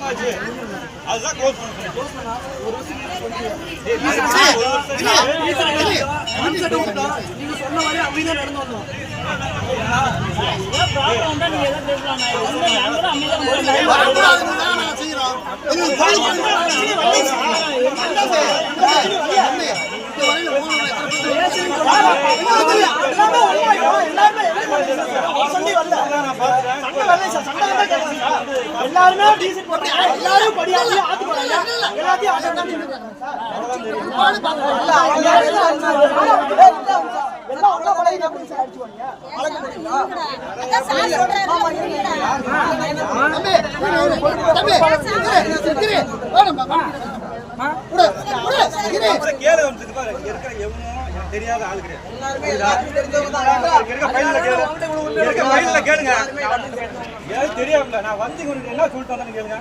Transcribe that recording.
அதுதான் க்ளோஸ் பண்ணா ஒரு வருஷம் நீங்க சொன்ன மாதிரி அப்படியே நடந்து வந்தோம். எல்லாருமே டீசல் போட்டு எல்லாரும் படியாச்சு ஆத்து போறாங்க. எல்லாத்தையும் எல்லாம் உள்ள பழைய எப்படி சார் அடிச்சு வரீங்க? அதான் சார் சொல்றாரு. தம்பி தம்பி கேளு வந்து பாரு இருக்கிற எவனோ தெரியாத ஆளு கிடையாது. எல்லாரும் தெரிஞ்சவங்க தான். இருக்க ஃபைல்ல கேளுங்க. ஏன் தெரியாமல நான் வந்து உங்களுக்கு என்ன சொல்லிட்டு வந்தேன்னு கேளுங்க.